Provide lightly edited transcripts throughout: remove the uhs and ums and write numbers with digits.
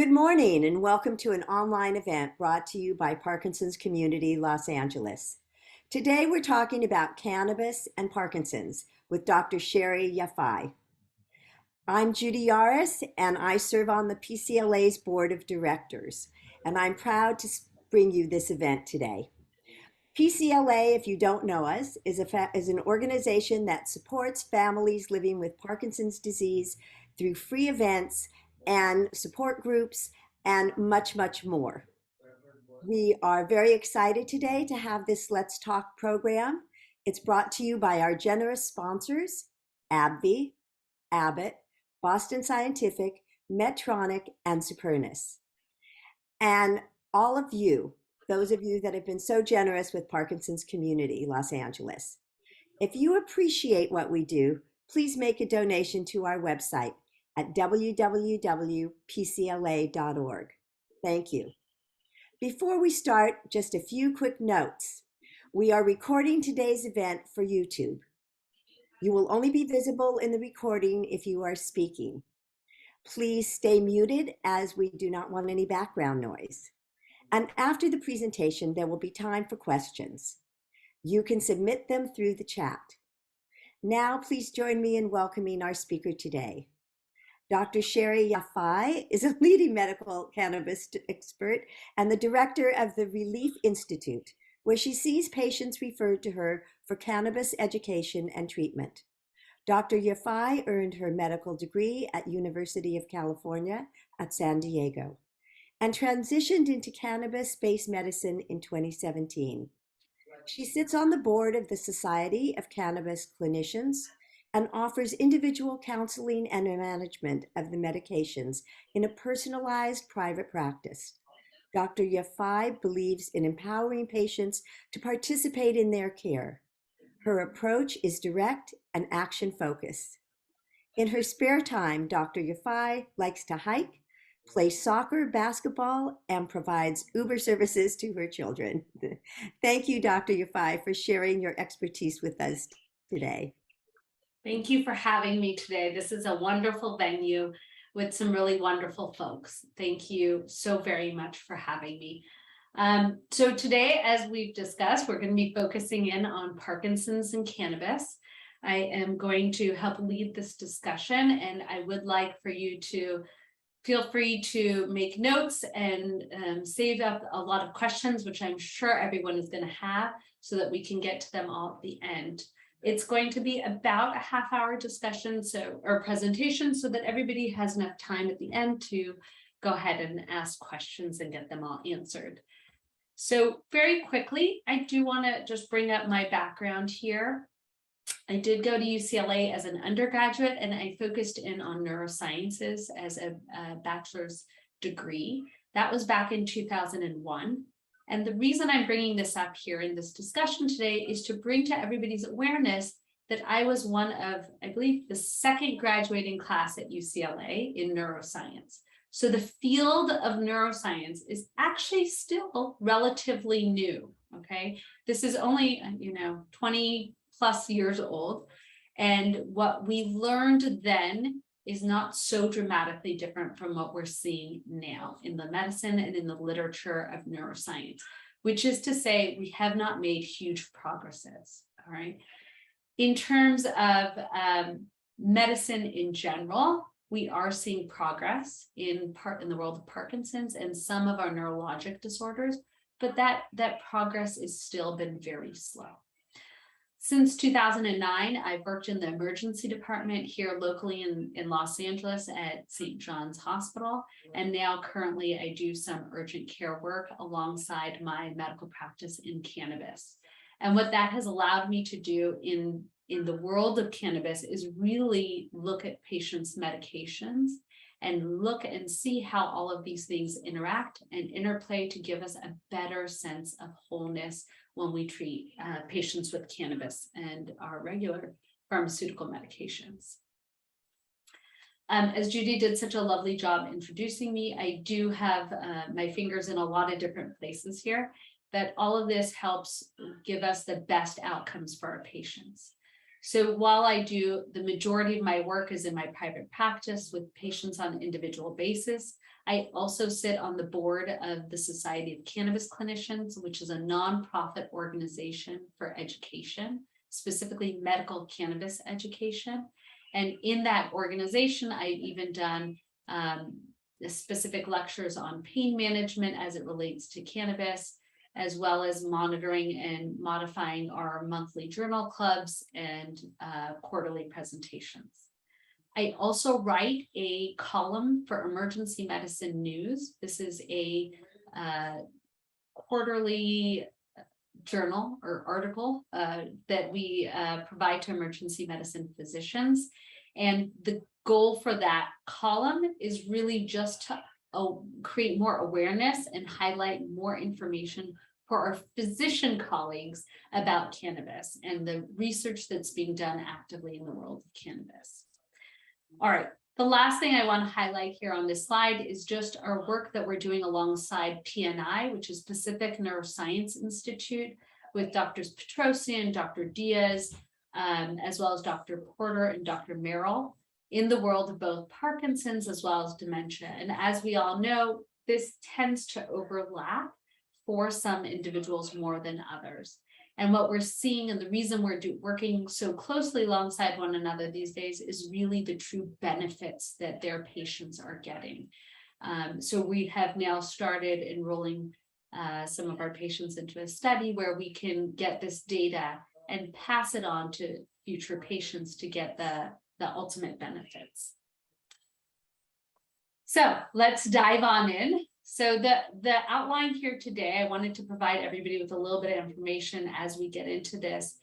Good morning and welcome to an online event brought to you by Parkinson's Community Los Angeles. Today we're talking about cannabis and Parkinson's with Dr. Sherry Yafai. I'm Judy Yaris and I serve on the PCLA's board of directors, and I'm proud to bring you this event today. PCLA, if you don't know us, is an organization that supports families living with Parkinson's disease through free events and support groups and much, much more. We are very excited today to have this Let's Talk program. It's brought to you by our generous sponsors, AbbVie, Abbott, Boston Scientific, Medtronic, and Supernus. And all of you, those of you that have been so generous with Parkinson's Community Los Angeles. If you appreciate what we do, please make a donation to our website at www.pcla.org. Thank you. Before we start, just a few quick notes. We are recording today's event for YouTube. You will only be visible in the recording if you are speaking. Please stay muted as we do not want any background noise. And after the presentation, there will be time for questions. You can submit them through the chat. Now, please join me in welcoming our speaker today. Dr. Sherry Yafai is a leading medical cannabis expert and the director of the Relief Institute, where she sees patients referred to her for cannabis education and treatment. Dr. Yafai earned her medical degree at University of California at San Diego and transitioned into cannabis-based medicine in 2017. She sits on the board of the Society of Cannabis Clinicians and offers individual counseling and management of the medications in a personalized private practice. Dr. Yafai believes in empowering patients to participate in their care. Her approach is direct and action-focused. In her spare time, Dr. Yafai likes to hike, play soccer, basketball, and provides Uber services to her children. Thank you, Dr. Yafai, for sharing your expertise with us today. Thank you for having me today. This is a wonderful venue with some really wonderful folks. Thank you so very much for having me. So today, as we've discussed, we're going to be focusing in on Parkinson's and cannabis. I am going to help lead this discussion, and I would like for you to feel free to make notes and save up a lot of questions, which I'm sure everyone is going to have, so that we can get to them all at the end. It's going to be about a half-hour discussion or presentation so that everybody has enough time at the end to go ahead and ask questions and get them all answered. So very quickly, I do want to just bring up my background here. I did go to UCLA as an undergraduate, and I focused in on neurosciences as a bachelor's degree. That was back in 2001. And the reason I'm bringing this up here in this discussion today is to bring to everybody's awareness that I was one of, I believe, the second graduating class at UCLA in neuroscience. So the field of neuroscience is actually still relatively new, okay? This is only, 20 plus years old. And what we learned then is not so dramatically different from what we're seeing now in the medicine and in the literature of neuroscience, which is to say we have not made huge progresses, all right? In terms of medicine in general, we are seeing progress in the world of Parkinson's and some of our neurologic disorders, but that progress has still been very slow. Since 2009, I've worked in the emergency department here locally in Los Angeles at St. John's Hospital. And now currently I do some urgent care work alongside my medical practice in cannabis. And what that has allowed me to do in the world of cannabis is really look at patients' medications and look and see how all of these things interact and interplay to give us a better sense of wholeness when we treat patients with cannabis and our regular pharmaceutical medications. As Judy did such a lovely job introducing me, I do have my fingers in a lot of different places here, that all of this helps give us the best outcomes for our patients. So while I do, the majority of my work is in my private practice with patients on an individual basis, I also sit on the board of the Society of Cannabis Clinicians, which is a nonprofit organization for education, specifically medical cannabis education. And in that organization, I've even done specific lectures on pain management as it relates to cannabis, as well as monitoring and modifying our monthly journal clubs and quarterly presentations. I also write a column for Emergency Medicine News. This is a quarterly journal or article that we provide to emergency medicine physicians. And the goal for that column is really just to create more awareness and highlight more information for our physician colleagues about cannabis and the research that's being done actively in the world of cannabis. All right, the last thing I want to highlight here on this slide is just our work that we're doing alongside PNI, which is Pacific Neuroscience Institute, with Drs. Petrosian, Dr. Diaz, as well as Dr. Porter and Dr. Merrill, in the world of both Parkinson's as well as dementia. And as we all know, this tends to overlap for some individuals more than others. And what we're seeing, and the reason we're working so closely alongside one another these days, is really the true benefits that their patients are getting. So we have now started enrolling some of our patients into a study where we can get this data and pass it on to future patients to get the ultimate benefits. So let's dive on in. So the outline here today, I wanted to provide everybody with a little bit of information as we get into this.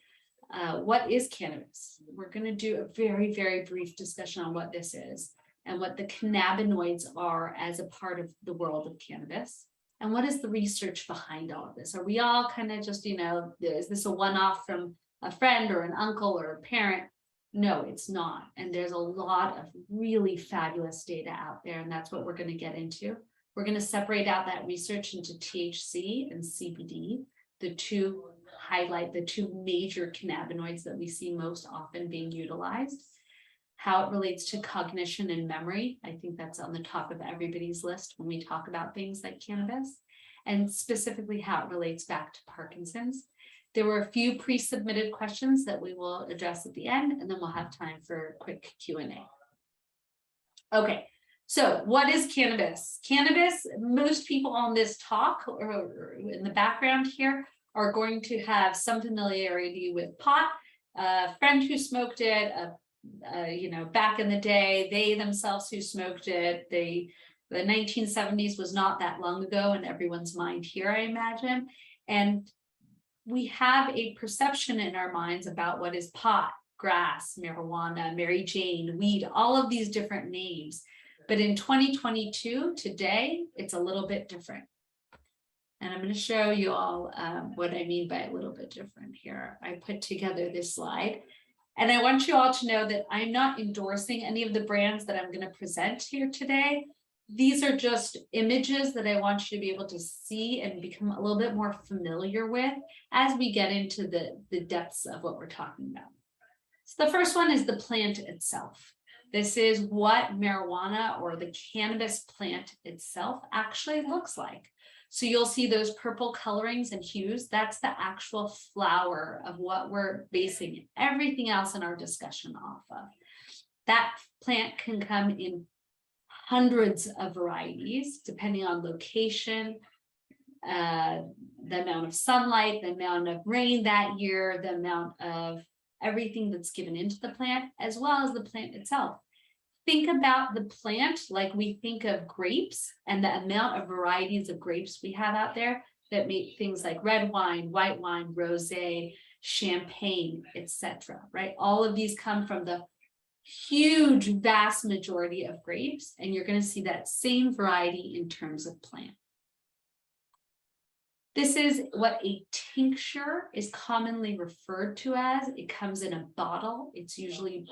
What is cannabis? We're going to do a very, very brief discussion on what this is and what the cannabinoids are as a part of the world of cannabis. And what is the research behind all of this? Are we all kind of just, is this a one-off from a friend or an uncle or a parent? No, it's not. And there's a lot of really fabulous data out there, and that's what we're going to get into. We're going to separate out that research into THC and CBD, the two major cannabinoids that we see most often being utilized, how it relates to cognition and memory. I think that's on the top of everybody's list when we talk about things like cannabis, and specifically how it relates back to Parkinson's. There were a few pre-submitted questions that we will address at the end, and then we'll have time for a quick Q&A. Okay, so what is cannabis? Cannabis, most people on this talk or in the background here are going to have some familiarity with pot. A friend who smoked it, back in the day, they themselves who smoked it. The 1970s was not that long ago in everyone's mind here, I imagine. And we have a perception in our minds about what is pot, grass, marijuana, Mary Jane, weed, all of these different names. But in 2022, today, it's a little bit different. And I'm going to show you all what I mean by a little bit different here. I put together this slide. And I want you all to know that I'm not endorsing any of the brands that I'm going to present here today. These are just images that I want you to be able to see and become a little bit more familiar with as we get into the depths of what we're talking about. So the first one is the plant itself. This is what marijuana or the cannabis plant itself actually looks like. So you'll see those purple colorings and hues. That's the actual flower of what we're basing everything else in our discussion off of. That plant can come in hundreds of varieties, depending on location, the amount of sunlight, the amount of rain that year, the amount of everything that's given into the plant, as well as the plant itself. Think about the plant like we think of grapes and the amount of varieties of grapes we have out there that make things like red wine, white wine, rosé, champagne, etc. Right? All of these come from the huge, vast majority of grapes, and you're going to see that same variety in terms of plant. This is what a tincture is commonly referred to as. It comes in a bottle. It's usually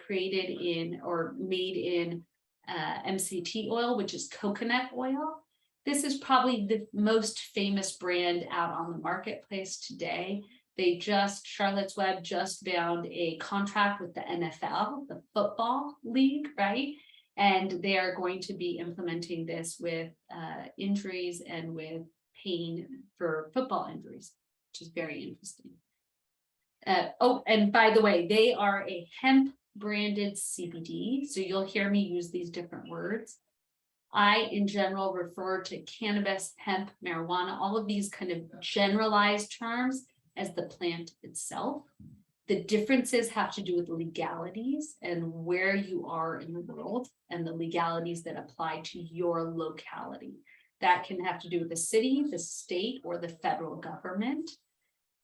created in or made in MCT oil, which is coconut oil. This is probably the most famous brand out on the marketplace today. Charlotte's Web just found a contract with the NFL, the football league, right? And they are going to be implementing this with injuries and with pain for football injuries, which is very interesting. Oh, and by the way, they are a hemp branded CBD. So you'll hear me use these different words. I, in general, refer to cannabis, hemp, marijuana, all of these kind of generalized terms as the plant itself. The differences have to do with legalities and where you are in the world and the legalities that apply to your locality. That can have to do with the city, the state, or the federal government.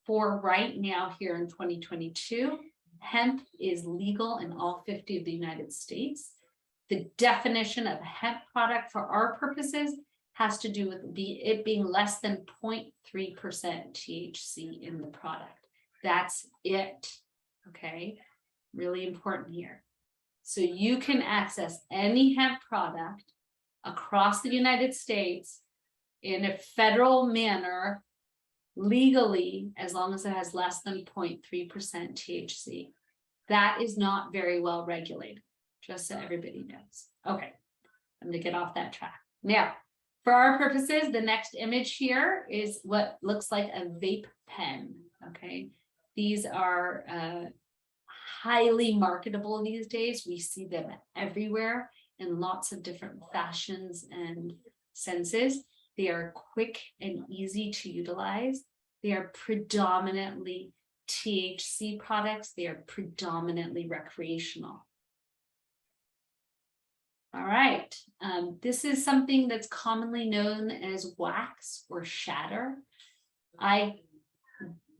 For right now, here in 2022, hemp is legal in all 50 of the United States. The definition of a hemp product for our purposes has to do with it being less than 0.3% THC in the product. That's it. Okay, really important here. So you can access any hemp product across the United States in a federal manner legally, as long as it has less than 0.3% THC. That is not very well regulated, just so everybody knows. Okay, I'm gonna get off that track. Now, for our purposes, the next image here is what looks like a vape pen, okay? These are highly marketable these days. We see them everywhere in lots of different fashions and senses. They are quick and easy to utilize. They are predominantly THC products. They are predominantly recreational. All right, this is something that's commonly known as wax or shatter. I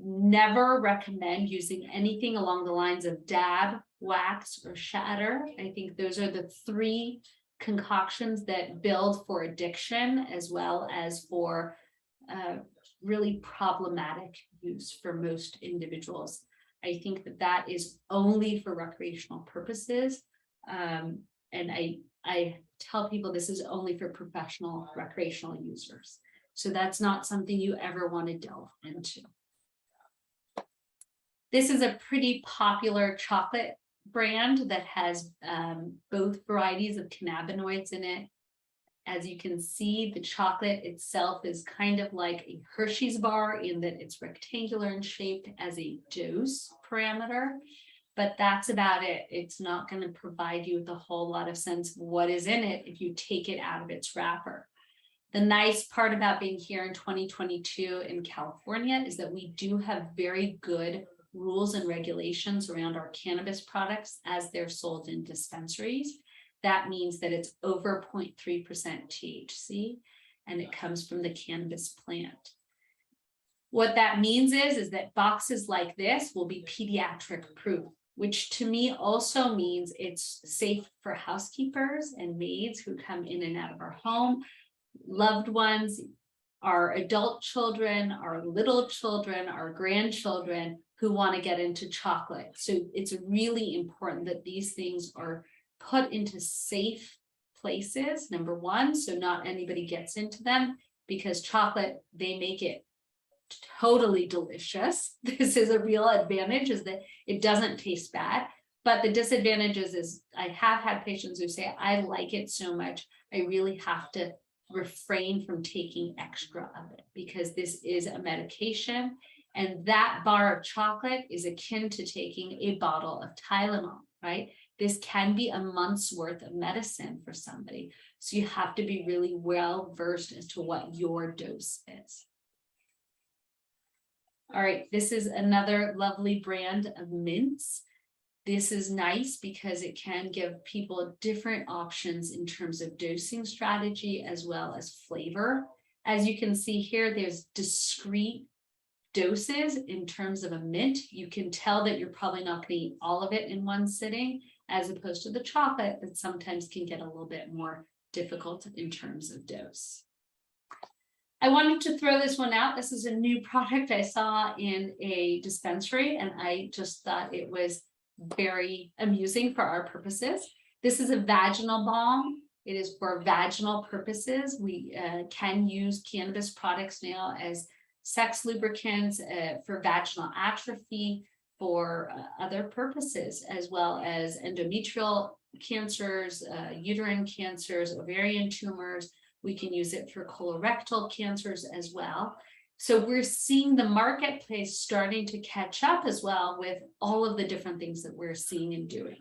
never recommend using anything along the lines of dab, wax, or shatter. I think those are the three concoctions that build for addiction as well as for really problematic use for most individuals. I think that is only for recreational purposes. And I tell people this is only for professional recreational users. So that's not something you ever want to delve into. This is a pretty popular chocolate brand that has both varieties of cannabinoids in it. As you can see, the chocolate itself is kind of like a Hershey's bar in that it's rectangular and shaped as a dose parameter, but that's about it. It's not going to provide you with a whole lot of sense of what is in it if you take it out of its wrapper. The nice part about being here in 2022 in California is that we do have very good rules and regulations around our cannabis products as they're sold in dispensaries. That means that it's over 0.3% THC and it comes from the cannabis plant. What that means is that boxes like this will be pediatric proof, which to me also means it's safe for housekeepers and maids who come in and out of our home, loved ones, our adult children, our little children, our grandchildren who want to get into chocolate. So it's really important that these things are put into safe places, number one, so not anybody gets into them, because chocolate, they make it totally delicious. This is a real advantage, is that it doesn't taste bad. But the disadvantages is I have had patients who say, I like it so much, I really have to refrain from taking extra of it because this is a medication. And that bar of chocolate is akin to taking a bottle of Tylenol, right? This can be a month's worth of medicine for somebody. So you have to be really well versed as to what your dose is. All right, this is another lovely brand of mints. This is nice because it can give people different options in terms of dosing strategy as well as flavor. As you can see here, there's discrete doses in terms of a mint. You can tell that you're probably not going to eat all of it in one sitting, as opposed to the chocolate that sometimes can get a little bit more difficult in terms of dose. I wanted to throw this one out. This is a new product I saw in a dispensary, and I just thought it was very amusing for our purposes. This is a vaginal balm. It is for vaginal purposes. We can use cannabis products now as sex lubricants for vaginal atrophy, for other purposes, as well as endometrial cancers, uterine cancers, ovarian tumors. We can use it for colorectal cancers as well. So we're seeing the marketplace starting to catch up as well with all of the different things that we're seeing and doing.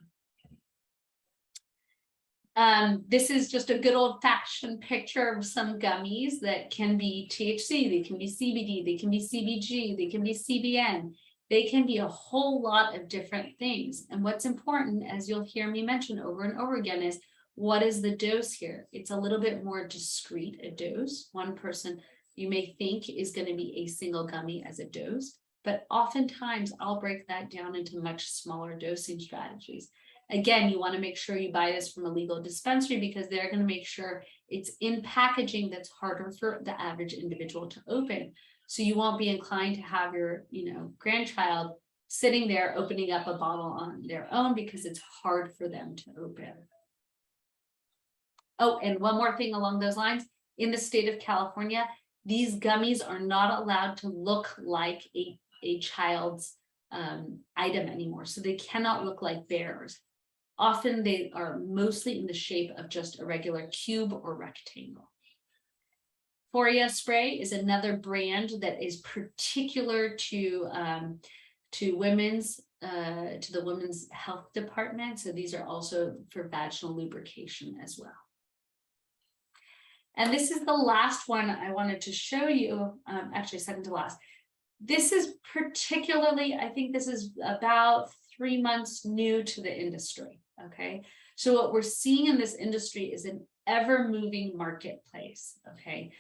This is just a good old-fashioned picture of some gummies that can be THC, they can be CBD, they can be CBG, they can be CBN. They can be a whole lot of different things. And what's important, as you'll hear me mention over and over again, is what is the dose here? It's a little bit more discrete, a dose. One person you may think is going to be a single gummy as a dose, but oftentimes I'll break that down into much smaller dosing strategies. Again, you want to make sure you buy this from a legal dispensary because they're going to make sure it's in packaging that's harder for the average individual to open. So you won't be inclined to have your, grandchild sitting there opening up a bottle on their own because it's hard for them to open. Oh, and one more thing along those lines. In the state of California, these gummies are not allowed to look like a child's item anymore. So they cannot look like bears. Often they are mostly in the shape of just a regular cube or rectangle. Foria spray is another brand that is particular to women's, to the women's health department. So these are also for vaginal lubrication as well. And this is the last one I wanted to show you, actually second to last. This is particularly, I think this is about 3 months new to the industry, okay? So what we're seeing in this industry is an ever-moving marketplace, okay?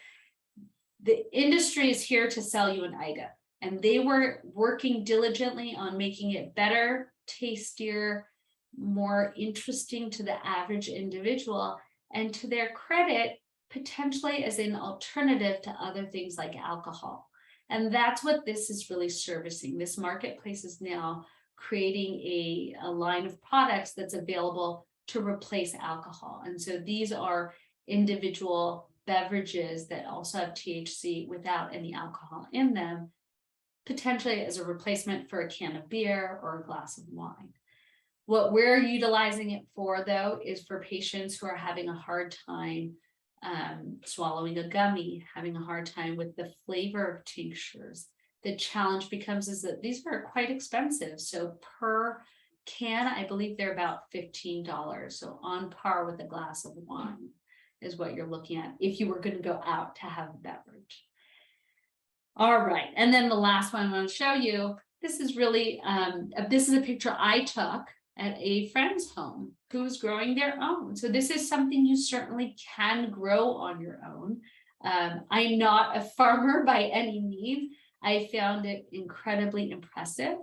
The industry is here to sell you an item, and they were working diligently on making it better, tastier, more interesting to the average individual, and to their credit, potentially as an alternative to other things like alcohol. And that's what this is really servicing. This marketplace is now creating a line of products that's available to replace alcohol. And so these are individual beverages that also have THC without any alcohol in them, potentially as a replacement for a can of beer or a glass of wine. What we're utilizing it for, though, is for patients who are having a hard time swallowing a gummy, having a hard time with the flavor of tinctures. The challenge becomes is that these are quite expensive. So per can, I believe they're about $15. So on par with a glass of wine is what you're looking at if you were going to go out to have a beverage. All right. And then the last one I want to show you, this is really, this is a picture I took at a friend's home who's growing their own. So this is something you certainly can grow on your own. I'm not a farmer by any means. I found it incredibly impressive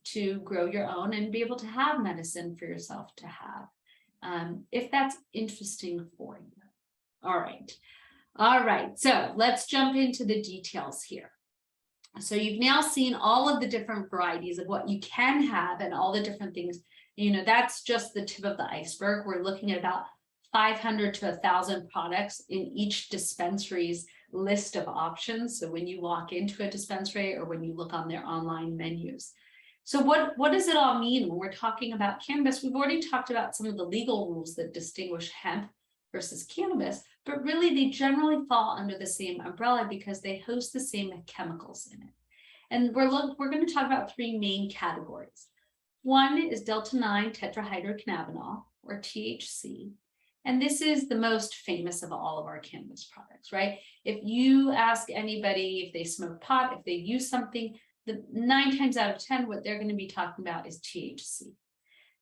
to grow your own and be able to have medicine for yourself to have, if that's interesting for you. All right. So let's jump into the details here. So you've now seen all of the different varieties of what you can have and all the different things. That's just the tip of the iceberg. We're looking at about 500 to 1,000 products in each dispensary's list of options. So when you walk into a dispensary or when you look on their online menus. So what does it all mean when we're talking about cannabis? We've already talked about some of the legal rules that distinguish hemp versus cannabis, but really they generally fall under the same umbrella because they host the same chemicals in it. And we're going to talk about 3 main categories. One is delta-9 tetrahydrocannabinol, or THC. And this is the most famous of all of our cannabis products, right? If you ask anybody if they smoke pot, if they use something, the 9 times out of 10, what they're going to be talking about is THC.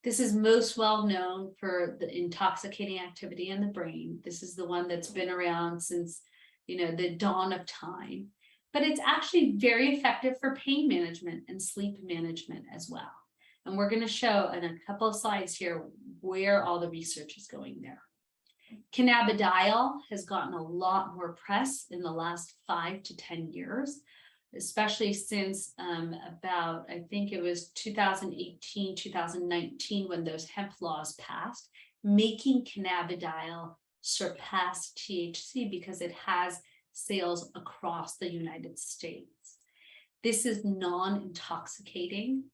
This is most well known for the intoxicating activity in the brain. This is the one that's been around since, the dawn of time. But it's actually very effective for pain management and sleep management as well. And we're going to show in a couple of slides here where all the research is going there. Cannabidiol has gotten a lot more press in the last 5 to 10 years, especially since about, I think it was 2018, 2019, when those hemp laws passed, making cannabidiol surpass THC because it has sales across the United States. This is non-intoxicating,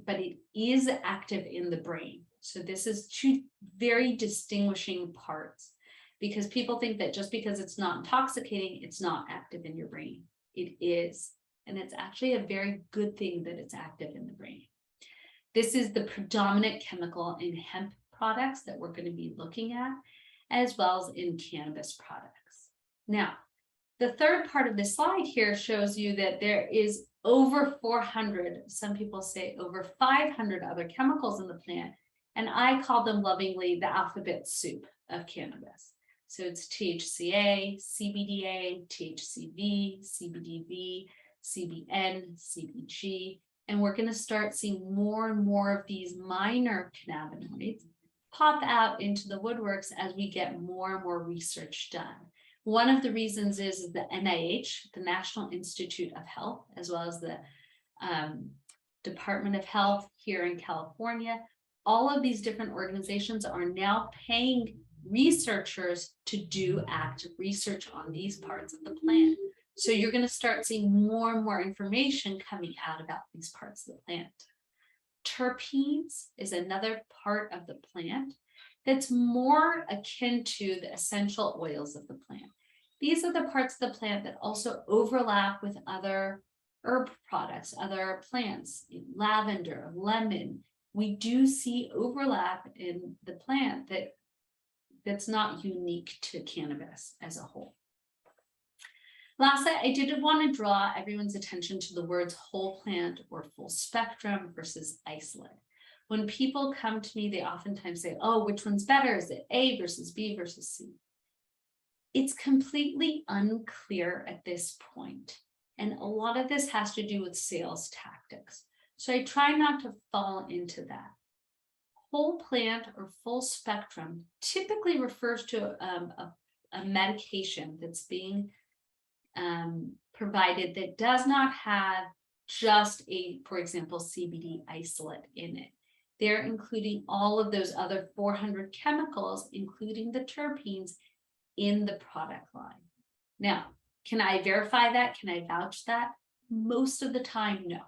but it is active in the brain. So this is two very distinguishing parts, because people think that just because it's not intoxicating, it's not active in your brain. It is, and it's actually a very good thing that it's active in the brain. This is the predominant chemical in hemp products that we're going to be looking at, as well as in cannabis products. Now, the third part of this slide here shows you that there is over 400, some people say over 500 other chemicals in the plant, and I call them lovingly the alphabet soup of cannabis. So it's THCA, CBDA, THCV, CBDV, CBN, CBG, and we're going to start seeing more and more of these minor cannabinoids pop out into the woodworks as we get more and more research done. One of the reasons is the NIH, the National Institute of Health, as well as the Department of Health here in California. All of these different organizations are now paying researchers to do active research on these parts of the plant. So you're going to start seeing more and more information coming out about these parts of the plant. Terpenes is another part of the plant that's more akin to the essential oils of the plant. These are the parts of the plant that also overlap with other herb products, other plants, lavender, lemon. We do see overlap in the plant that's not unique to cannabis as a whole. Lastly, I did want to draw everyone's attention to the words whole plant or full spectrum versus isolate. When people come to me, they oftentimes say, oh, which one's better? Is it A versus B versus C? It's completely unclear at this point. And a lot of this has to do with sales tactics. So I try not to fall into that. Whole plant or full spectrum typically refers to a medication that's being provided that does not have just for example, CBD isolate in it. They're including all of those other 400 chemicals, including the terpenes, in the product line. Now, can I verify that? Can I vouch that? Most of the time, no.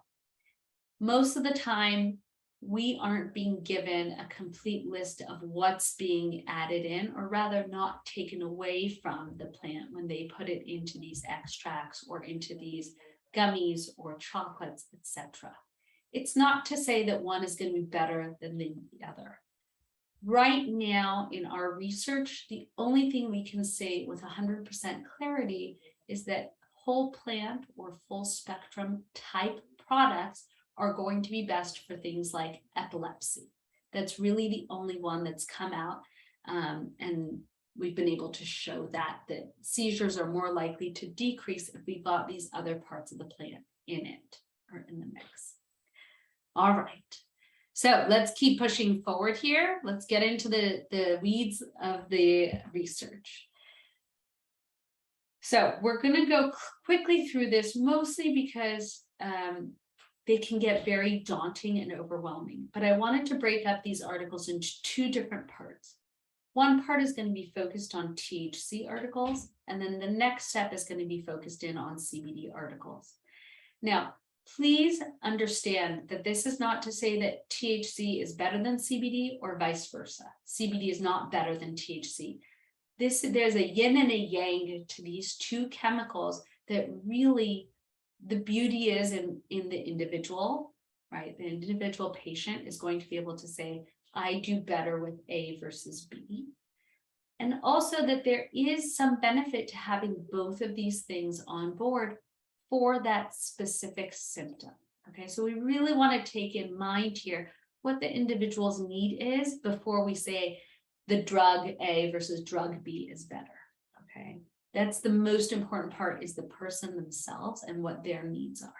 Most of the time, we aren't being given a complete list of what's being added in, or rather not taken away from the plant when they put it into these extracts or into these gummies or chocolates, etc. It's not to say that one is going to be better than the other. Right now in our research, the only thing we can say with 100% clarity is that whole plant or full spectrum type products are going to be best for things like epilepsy. That's really the only one that's come out, and we've been able to show that seizures are more likely to decrease if we've got these other parts of the plant in it or in the mix. All right, so let's keep pushing forward here. Let's get into the weeds of the research. So we're going to go quickly through this, mostly because they can get very daunting and overwhelming. But I wanted to break up these articles into two different parts. One part is going to be focused on THC articles, and then the next step is going to be focused in on CBD articles. Now, please understand that this is not to say that THC is better than CBD or vice versa. CBD is not better than THC. There's a yin and a yang to these two chemicals that really, the beauty is in the individual, right? The individual patient is going to be able to say, I do better with A versus B. And also that there is some benefit to having both of these things on board for that specific symptom. Okay, so we really want to take in mind here what the individual's need is before we say the drug A versus drug B is better. Okay, that's the most important part, is the person themselves and what their needs are.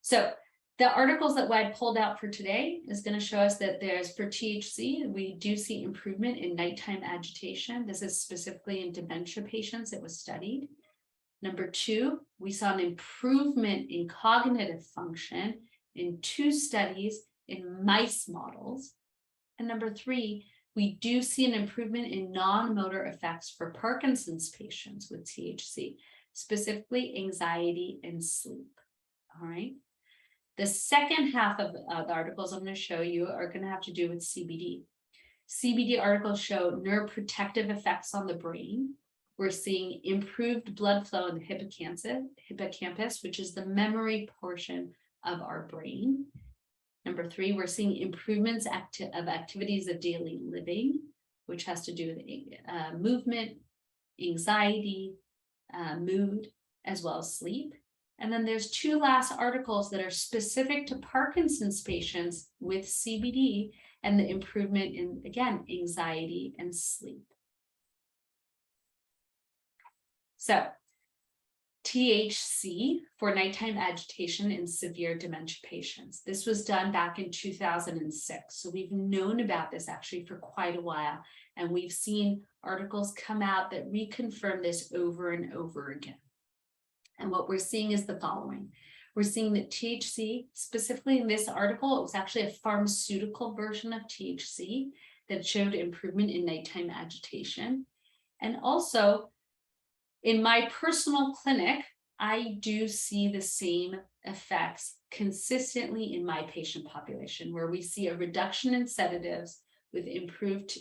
So the articles that I pulled out for today is going to show us that there's, for THC, we do see improvement in nighttime agitation. This is specifically in dementia patients. It was studied. Number 2, we saw an improvement in cognitive function in 2 studies in mice models. And number 3, we do see an improvement in non-motor effects for Parkinson's patients with THC, specifically anxiety and sleep. All right. The second half of the articles I'm going to show you are going to have to do with CBD. CBD articles show neuroprotective effects on the brain. We're seeing improved blood flow in the hippocampus, which is the memory portion of our brain. Number 3, we're seeing improvements of activities of daily living, which has to do with movement, anxiety, mood, as well as sleep. And then there's 2 last articles that are specific to Parkinson's patients with CBD and the improvement in, again, anxiety and sleep. So, THC for nighttime agitation in severe dementia patients. This was done back in 2006. So we've known about this actually for quite a while. And we've seen articles come out that reconfirm this over and over again. And what we're seeing is the following. We're seeing that THC, specifically in this article, it was actually a pharmaceutical version of THC that showed improvement in nighttime agitation. And also, in my personal clinic, I do see the same effects consistently in my patient population, where we see a reduction in sedatives with improved,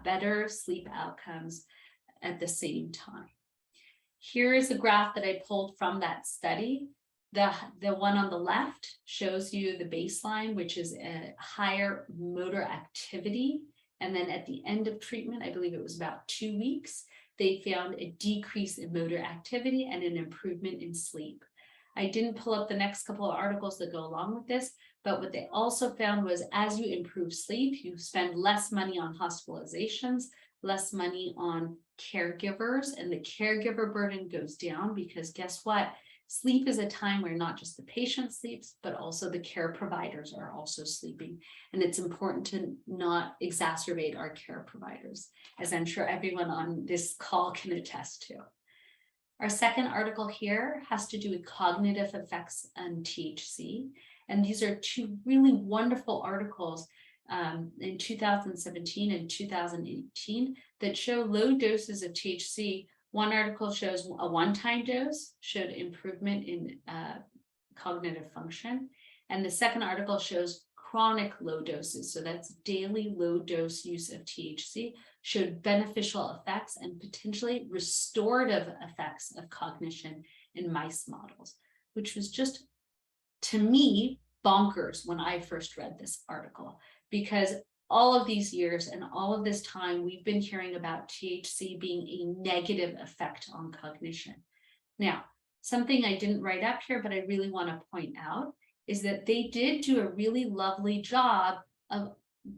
better sleep outcomes at the same time. Here is a graph that I pulled from that study. The one on the left shows you the baseline, which is a higher motor activity. And then at the end of treatment, I believe it was about 2 weeks, they found a decrease in motor activity and an improvement in sleep. I didn't pull up the next couple of articles that go along with this, but what they also found was as you improve sleep, you spend less money on hospitalizations, less money on caregivers, and the caregiver burden goes down because guess what? Sleep is a time where not just the patient sleeps, but also the care providers are also sleeping. And it's important to not exacerbate our care providers, as I'm sure everyone on this call can attest to. Our second article here has to do with cognitive effects on THC. And these are 2 really wonderful articles in 2017 and 2018 that show low doses of THC. One article shows a one-time dose showed improvement in cognitive function. And the second article shows chronic low doses. So that's daily low dose use of THC showed beneficial effects and potentially restorative effects of cognition in mice models, which was just, to me, bonkers when I first read this article, because all of these years and all of this time, we've been hearing about THC being a negative effect on cognition. Now, something I didn't write up here, but I really want to point out is that they did do a really lovely job of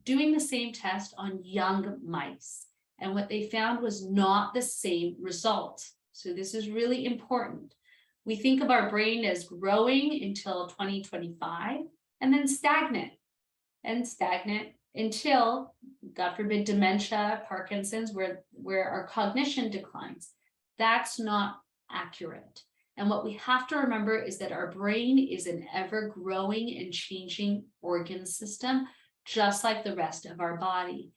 doing the same test on young mice. And what they found was not the same result. So this is really important. We think of our brain as growing until 2025 and then stagnant until, God forbid, dementia, Parkinson's, where our cognition declines. That's not accurate. And what we have to remember is that our brain is an ever-growing and changing organ system, just like the rest of our body.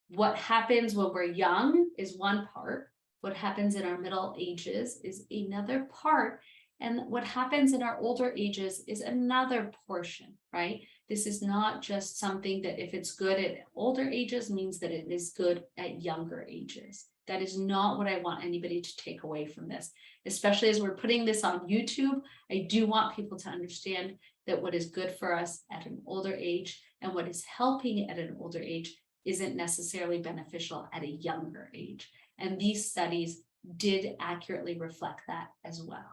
What happens when we're young is one part. What happens in our middle ages is another part. And what happens in our older ages is another portion, right? This is not just something that if it's good at older ages means that it is good at younger ages. That is not what I want anybody to take away from this, especially as we're putting this on YouTube. I do want people to understand that what is good for us at an older age and what is helping at an older age isn't necessarily beneficial at a younger age. And these studies did accurately reflect that as well.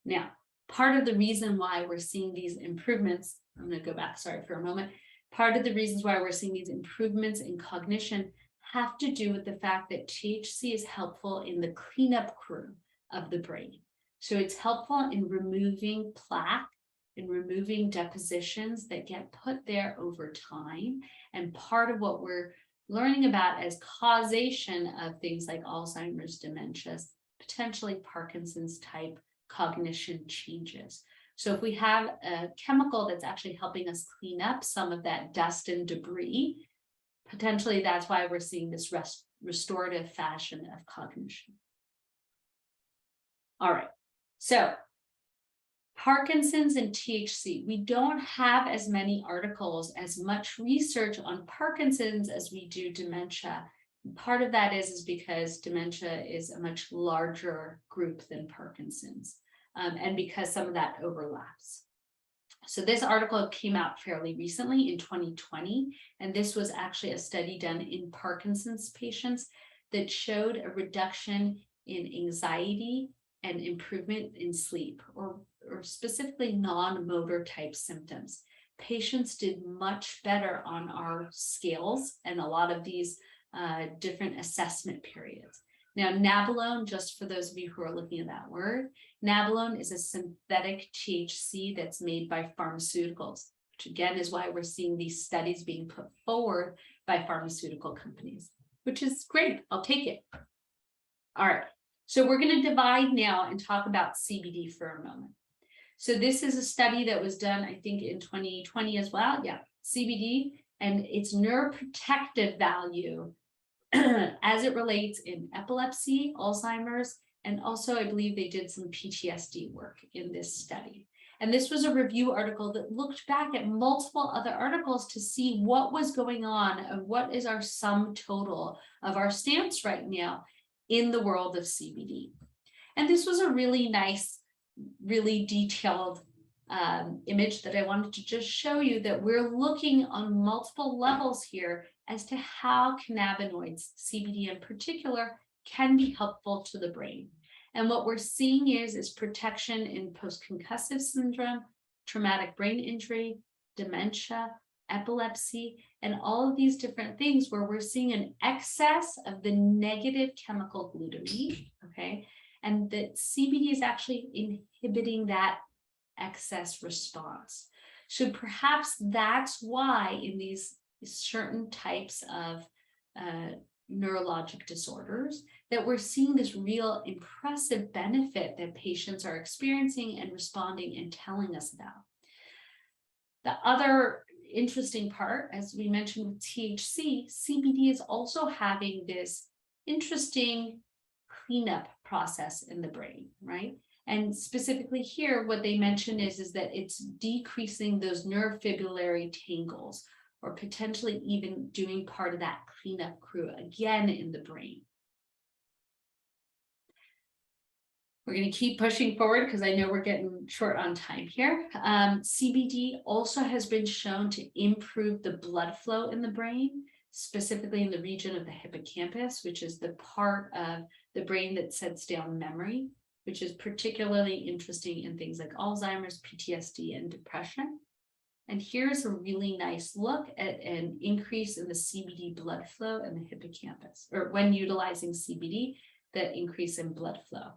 Now, part of the reason why we're seeing these improvements, I'm going to go back, sorry for a moment. Part of the reasons why we're seeing these improvements in cognition have to do with the fact that THC is helpful in the cleanup crew of the brain. So it's helpful in removing plaque and removing depositions that get put there over time. And part of what we're learning about as causation of things like Alzheimer's, dementias, potentially Parkinson's type cognition changes. So if we have a chemical that's actually helping us clean up some of that dust and debris, potentially that's why we're seeing this restorative fashion of cognition. All right, so Parkinson's and THC. We don't have as many articles, as much research on Parkinson's as we do dementia. Part of that is because dementia is a much larger group than Parkinson's, and because some of that overlaps. So this article came out fairly recently in 2020, and this was actually a study done in Parkinson's patients that showed a reduction in anxiety and improvement in sleep, or specifically non-motor type symptoms. Patients did much better on our scales and a lot of these different assessment periods. Now, nabilone, just for those of you who are looking at that word, nabilone is a synthetic THC that's made by pharmaceuticals, which again is why we're seeing these studies being put forward by pharmaceutical companies, which is great. I'll take it. All right. So we're going to divide now and talk about CBD for a moment. So this is a study that was done, I think, in 2020 as well. Yeah, CBD and its neuroprotective value as it relates in epilepsy, Alzheimer's, and also I believe they did some PTSD work in this study. And this was a review article that looked back at multiple other articles to see what was going on and what is our sum total of our stance right now in the world of CBD. And this was a really nice, really detailed image that I wanted to just show you, that we're looking on multiple levels here as to how cannabinoids, CBD in particular, can be helpful to the brain. And what we're seeing is protection in post-concussive syndrome, traumatic brain injury, dementia, epilepsy, and all of these different things where we're seeing an excess of the negative chemical glutamine, okay? And that CBD is actually inhibiting that excess response. So perhaps that's why in these certain types of neurologic disorders that we're seeing this real impressive benefit that patients are experiencing and responding and telling us about. The other interesting part, as we mentioned with THC, CBD is also having this interesting cleanup process in the brain, right? And specifically here, what they mention is that it's decreasing those neurofibrillary tangles, or potentially even doing part of that cleanup crew again in the brain. We're going to keep pushing forward because I know we're getting short on time here. CBD also has been shown to improve the blood flow in the brain, specifically in the region of the hippocampus, which is the part of the brain that sets down memory, which is particularly interesting in things like Alzheimer's, PTSD, and depression. And here's a really nice look at an increase in the CBD blood flow in the hippocampus, or when utilizing CBD, the increase in blood flow.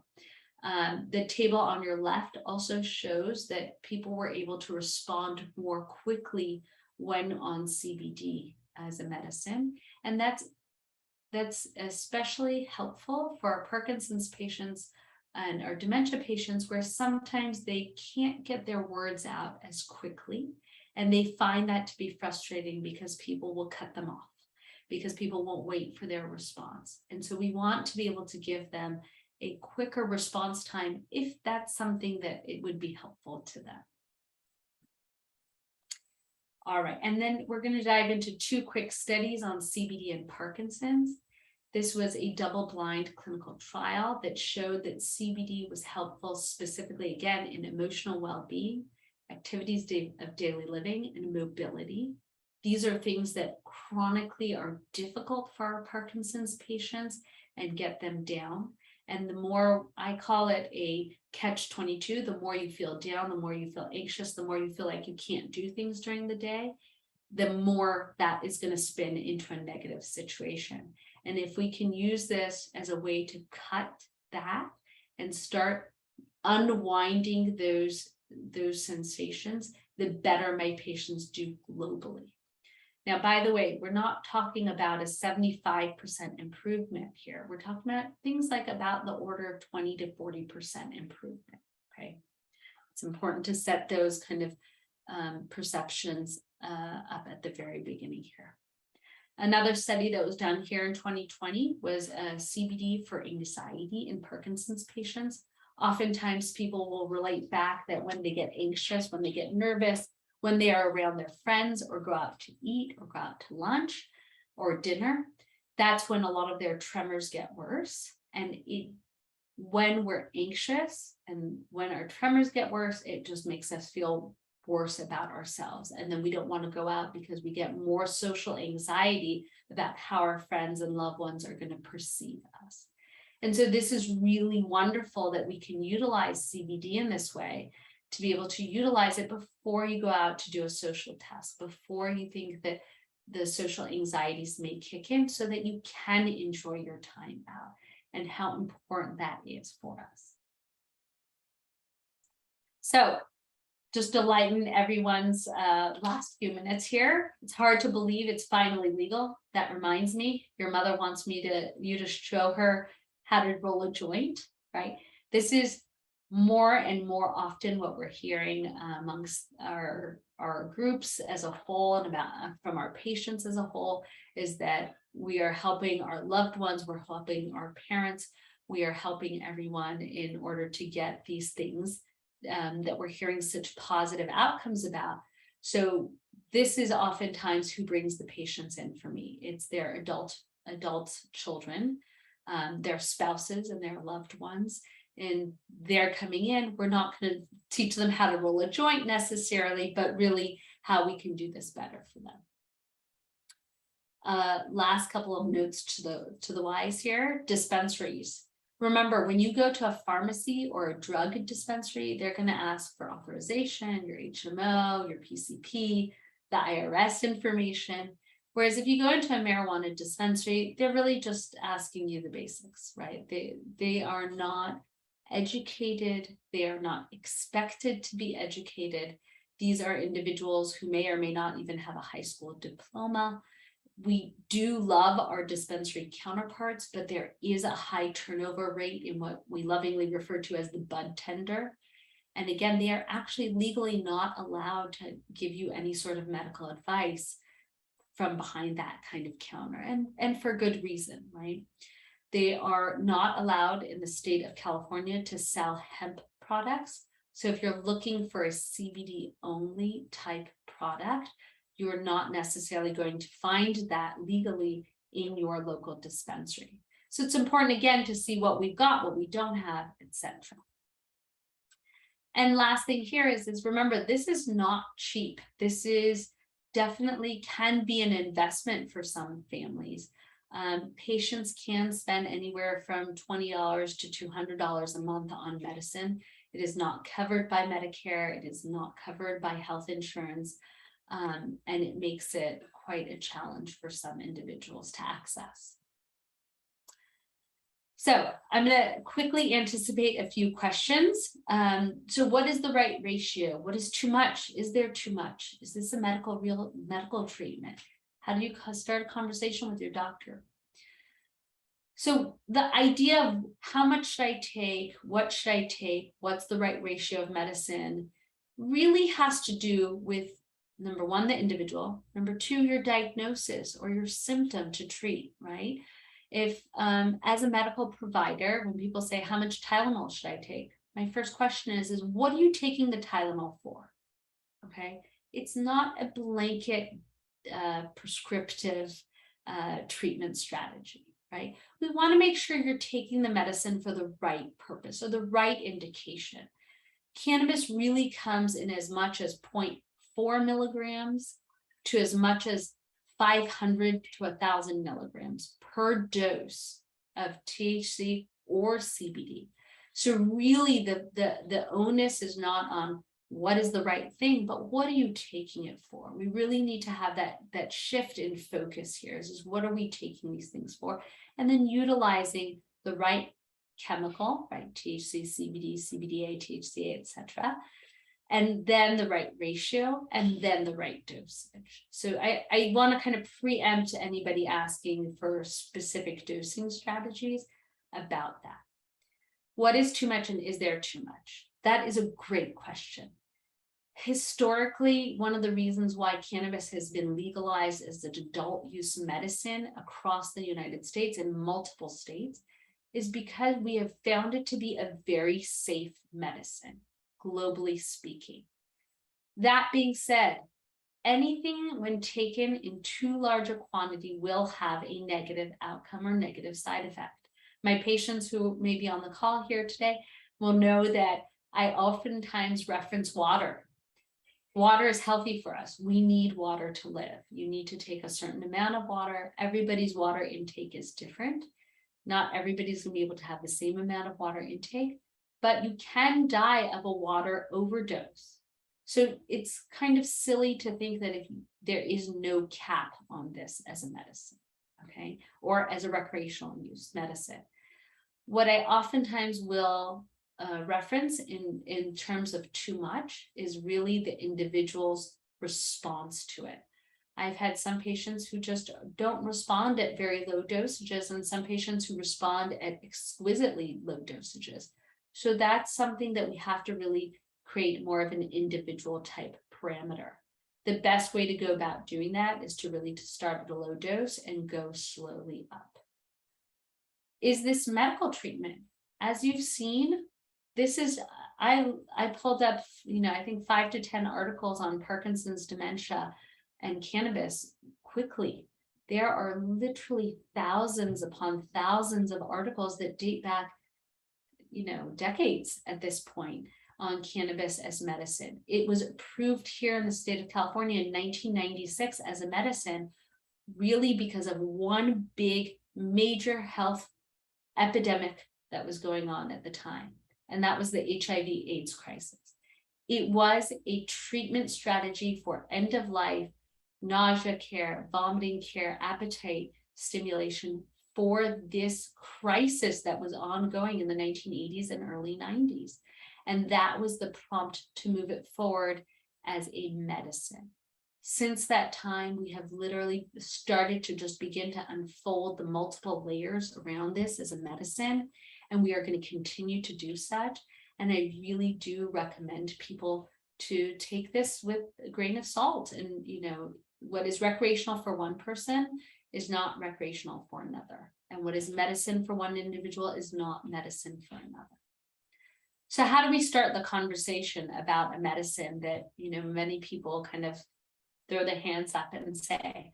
The table on your left also shows that people were able to respond more quickly when on CBD as a medicine. And that's especially helpful for our Parkinson's patients and our dementia patients, where sometimes they can't get their words out as quickly. And they find that to be frustrating because people will cut them off, because people won't wait for their response. And so we want to be able to give them a quicker response time if that's something that it would be helpful to them. All right, and then we're going to dive into two quick studies on CBD and Parkinson's. This was a double-blind clinical trial that showed that CBD was helpful specifically, again, in emotional well-being, activities of daily living, and mobility. These are things that chronically are difficult for our Parkinson's patients and get them down. And the more, I call it a catch-22, the more you feel down, the more you feel anxious, the more you feel like you can't do things during the day, the more that is going to spin into a negative situation. And if we can use this as a way to cut that and start unwinding those sensations, the better my patients do globally. Now, by the way, we're not talking about a 75% improvement here. We're talking about things like about the order of 20 to 40% improvement, okay? It's important to set those kind of perceptions up at the very beginning here. Another study that was done here in 2020 was CBD for anxiety in Parkinson's patients. Oftentimes people will relate back that when they get anxious, when they get nervous, when they are around their friends or go out to eat or go out to lunch or dinner, that's when a lot of their tremors get worse. And when we're anxious and when our tremors get worse, it just makes us feel worse about ourselves. And then we don't want to go out because we get more social anxiety about how our friends and loved ones are going to perceive us. And so this is really wonderful that we can utilize CBD in this way, to be able to utilize it before you go out to do a social test, before you think that the social anxieties may kick in, so that you can enjoy your time out, and how important that is for us. So just to lighten everyone's last few minutes here, it's hard to believe it's finally legal. That reminds me, your mother wants you to show her how to roll a joint, right? This is more and more often what we're hearing amongst our groups as a whole, and from our patients as a whole, is that we are helping our loved ones, we're helping our parents, we are helping everyone in order to get these things that we're hearing such positive outcomes about. So this is oftentimes who brings the patients in for me. It's their adult children, their spouses and their loved ones, and they're coming in. We're not going to teach them how to roll a joint necessarily, but really how we can do this better for them. Last couple of notes to the wise here. Dispensaries. Remember, when you go to a pharmacy or a drug dispensary, they're going to ask for authorization, your HMO, your PCP, the IRS information. Whereas if you go into a marijuana dispensary, they're really just asking you the basics, right? They are not educated. They are not expected to be educated. These are individuals who may or may not even have a high school diploma. We do love our dispensary counterparts, but there is a high turnover rate in what we lovingly refer to as the bud tender. And again, they are actually legally not allowed to give you any sort of medical advice from behind that kind of counter, and for good reason, right? They are not allowed in the state of California to sell hemp products. So if you're looking for a CBD only type product, you're not necessarily going to find that legally in your local dispensary. So it's important, again, to see what we've got, what we don't have, etc. And last thing here is remember, this is not cheap. This is definitely can be an investment for some families. Patients can spend anywhere from $20 to $200 a month on medicine. It is not covered by Medicare. It is not covered by health insurance. And it makes it quite a challenge for some individuals to access. So I'm going to quickly anticipate a few questions. So what is the right ratio? What is too much? Is there too much? Is this a medical treatment? How do you start a conversation with your doctor? So the idea of how much should I take? What should I take? What's the right ratio of medicine really has to do with, number one, the individual. Number two, your diagnosis or your symptom to treat, right? If as a medical provider, when people say, how much Tylenol should I take? My first question is what are you taking the Tylenol for? Okay. It's not a blanket prescriptive treatment strategy, right? We want to make sure you're taking the medicine for the right purpose or the right indication. Cannabis really comes in as much as 0.4 milligrams to as much as 500 to 1,000 milligrams per dose of THC or CBD. So really the onus is not on what is the right thing, but what are you taking it for? We really need to have that shift in focus here is what are we taking these things for? And then utilizing the right chemical, right? THC, CBD, CBDA, THCA, etc. And then the right ratio, and then the right dosage. So I want to kind of preempt anybody asking for specific dosing strategies about that. What is too much and is there too much? That is a great question. Historically, one of the reasons why cannabis has been legalized as an adult use medicine across the United States in multiple states is because we have found it to be a very safe medicine, globally speaking. That being said, anything when taken in too large a quantity will have a negative outcome or negative side effect. My patients who may be on the call here today will know that I oftentimes reference water. Water is healthy for us. We need water to live. You need to take a certain amount of water. Everybody's water intake is different. Not everybody's going to be able to have the same amount of water intake, but you can die of a water overdose. So it's kind of silly to think that if there is no cap on this as a medicine, okay, or as a recreational use medicine. What I oftentimes will reference in terms of too much is really the individual's response to it. I've had some patients who just don't respond at very low dosages, and some patients who respond at exquisitely low dosages. So that's something that we have to really create more of an individual type parameter. The best way to go about doing that is to really start at a low dose and go slowly up. Is this medical treatment? As you've seen, this is, I pulled up, I think 5 to 10 articles on Parkinson's dementia and cannabis quickly. There are literally thousands upon thousands of articles that date back, decades at this point on cannabis as medicine. It was approved here in the state of California in 1996 as a medicine, really because of one big major health epidemic that was going on at the time, and that was the HIV/AIDS crisis. It was a treatment strategy for end of life, nausea care, vomiting care, appetite stimulation for this crisis that was ongoing in the 1980s and early 90s. And that was the prompt to move it forward as a medicine. Since that time, we have literally started to just begin to unfold the multiple layers around this as a medicine, and we are going to continue to do such. And I really do recommend people to take this with a grain of salt. And, what is recreational for one person is not recreational for another. And what is medicine for one individual is not medicine for another. So how do we start the conversation about a medicine that, many people kind of throw their hands up and say?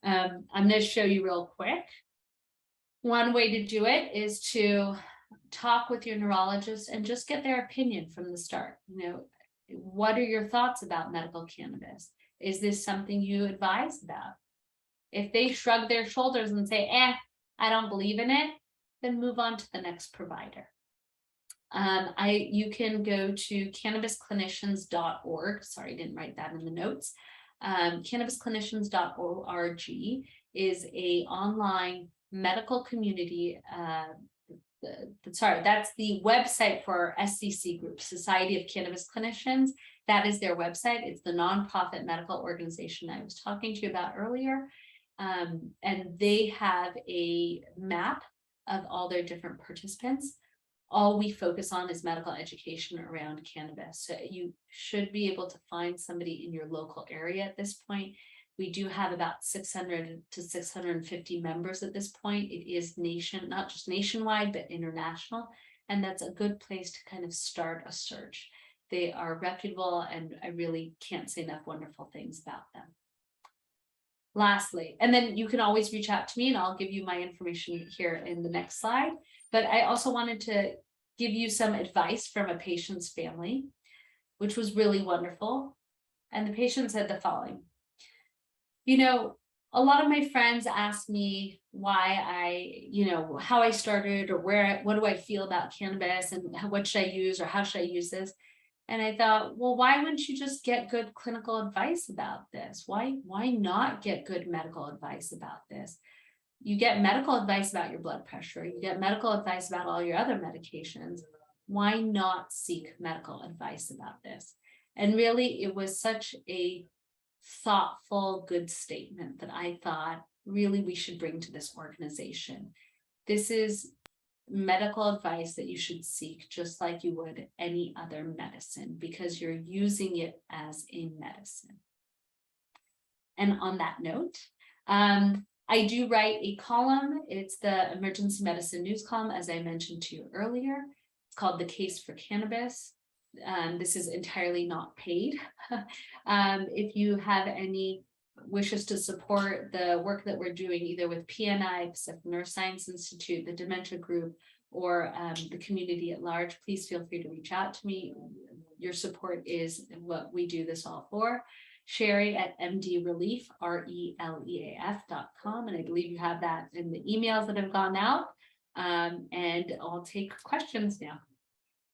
I'm going to show you real quick. One way to do it is to talk with your neurologist and just get their opinion from the start. What are your thoughts about medical cannabis? Is this something you advise about? If they shrug their shoulders and say, I don't believe in it, then move on to the next provider. You can go to cannabisclinicians.org. Sorry, I didn't write that in the notes. Cannabisclinicians.org is a online medical community. That's the website for our SCC group, Society of Cannabis Clinicians. That is their website. It's the nonprofit medical organization I was talking to you about earlier. And they have a map of all their different participants. All we focus on is medical education around cannabis. So you should be able to find somebody in your local area at this point. We do have about 600 to 650 members at this point. It is not just nationwide, but international. And that's a good place to kind of start a search. They are reputable, and I really can't say enough wonderful things about them. Lastly, and then you can always reach out to me and I'll give you my information here in the next slide. But I also wanted to give you some advice from a patient's family, which was really wonderful. And the patient said the following. A lot of my friends ask me why how I started, or what do I feel about cannabis, and what should I use, or how should I use this? And I thought, well, why wouldn't you just get good clinical advice about this? Why not get good medical advice about this? You get medical advice about your blood pressure. You get medical advice about all your other medications. Why not seek medical advice about this? And really, it was such a thoughtful, good statement that I thought really we should bring to this organization. This is medical advice that you should seek just like you would any other medicine, because you're using it as a medicine. And on that note, I do write a column. It's the emergency medicine news column, as I mentioned to you earlier. It's called The Case for Cannabis. This is entirely not paid. If you have any wishes to support the work that we're doing, either with PNI, Pacific Neuroscience Institute, the Dementia Group, or the community at large, please feel free to reach out to me. Your support is what we do this all for. Sherry at mdrelief, RELEAF.com. And I believe you have that in the emails that have gone out. And I'll take questions now.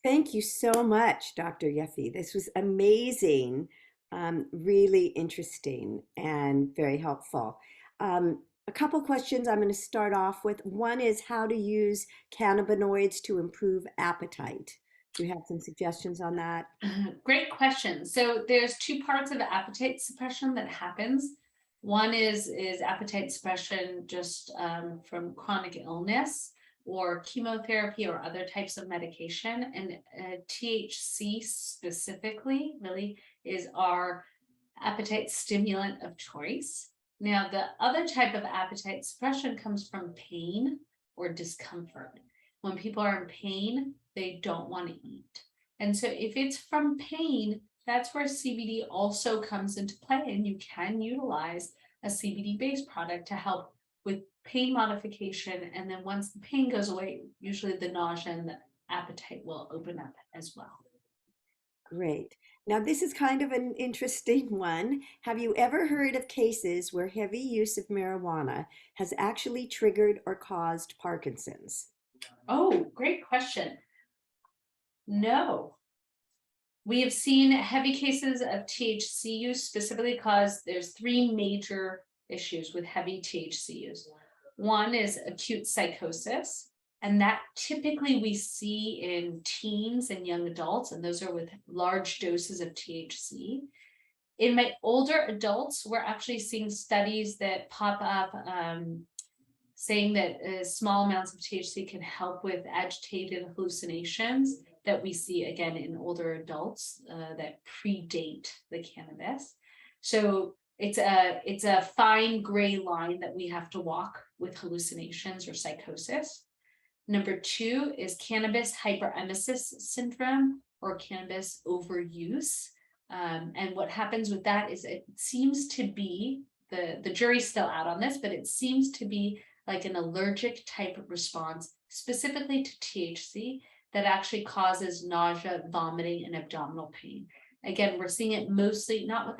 Thank you so much, Dr. Yeffy. This was amazing, really interesting, and very helpful. A couple questions I'm going to start off with. One is how to use cannabinoids to improve appetite. Do you have some suggestions on that? Great question. So there's two parts of appetite suppression that happens. One is appetite suppression just from chronic illness or chemotherapy or other types of medication. And THC specifically really is our appetite stimulant of choice. Now, the other type of appetite suppression comes from pain or discomfort. When people are in pain, they don't want to eat. And so if it's from pain, that's where CBD also comes into play, and you can utilize a CBD-based product to help with pain modification. And then once the pain goes away, usually the nausea and the appetite will open up as well. Great. Now, this is kind of an interesting one. Have you ever heard of cases where heavy use of marijuana has actually triggered or caused Parkinson's? Oh, great question. No. We have seen heavy cases of THC use specifically because there's three major issues with heavy THC use. One is acute psychosis, and that typically we see in teens and young adults, and those are with large doses of THC. In my older adults, we're actually seeing studies that pop up saying that small amounts of THC can help with agitated hallucinations that we see again in older adults that predate the cannabis. So it's a fine gray line that we have to walk with hallucinations or psychosis. Number two is cannabis hyperemesis syndrome or cannabis overuse. And what happens with that is it seems to be, the jury's still out on this, but it seems to be like an allergic type of response specifically to THC that actually causes nausea, vomiting, and abdominal pain. Again, we're seeing it mostly not with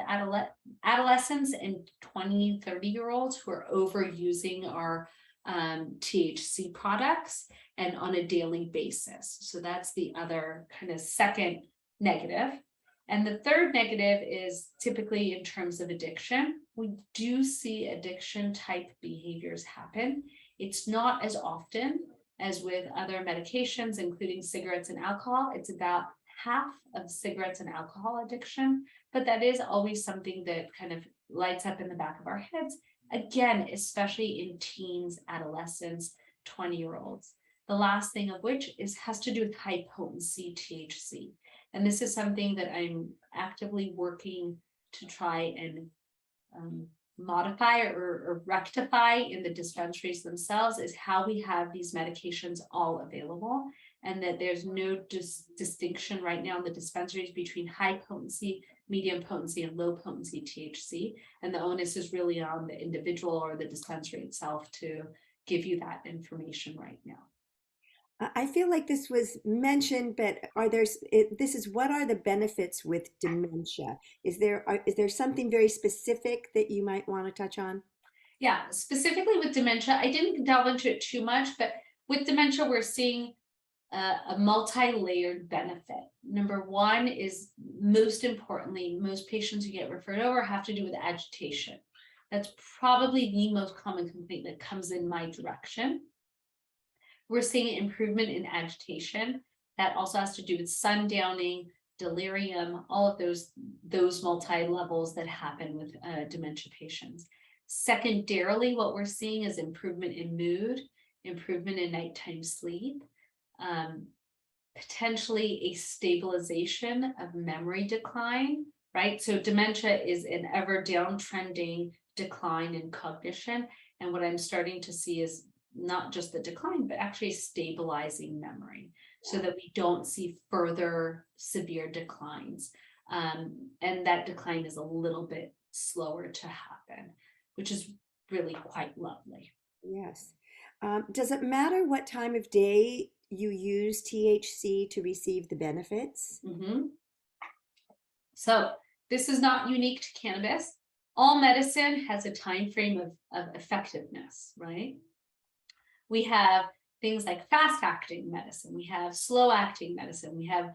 adolescents and 20, 30-year-olds who are overusing our THC products and on a daily basis. So that's the other kind of second negative. And the third negative is typically in terms of addiction. We do see addiction type behaviors happen. It's not as often as with other medications, including cigarettes and alcohol. It's about half of cigarettes and alcohol addiction, but that is always something that kind of lights up in the back of our heads. Again, especially in teens, adolescents, 20-year-olds. The last thing of which has to do with high potency THC. And this is something that I'm actively working to try and modify or rectify in the dispensaries themselves, is how we have these medications all available, and that there's no distinction right now in the dispensaries between high potency, medium potency, and low potency THC. And the onus is really on the individual or the dispensary itself to give you that information right now. I feel like this was mentioned, but this is what are the benefits with dementia? Is there something very specific that you might want to touch on? Yeah, specifically with dementia, I didn't delve into it too much, but with dementia, we're seeing a multi-layered benefit. Number one is, most importantly, most patients who get referred over have to do with agitation. That's probably the most common complaint that comes in my direction. We're seeing improvement in agitation. That also has to do with sundowning, delirium, all of those multi-levels that happen with dementia patients. Secondarily, what we're seeing is improvement in mood, improvement in nighttime sleep, potentially a stabilization of memory decline, right? So dementia is an ever downtrending decline in cognition. And what I'm starting to see is not just the decline, but actually stabilizing memory so that we don't see further severe declines. And that decline is a little bit slower to happen, which is really quite lovely. Yes. Does it matter what time of day you use THC to receive the benefits? Mhm. So this is not unique to cannabis. All medicine has a time frame of effectiveness, right? We have things like fast acting medicine, we have slow acting medicine, we have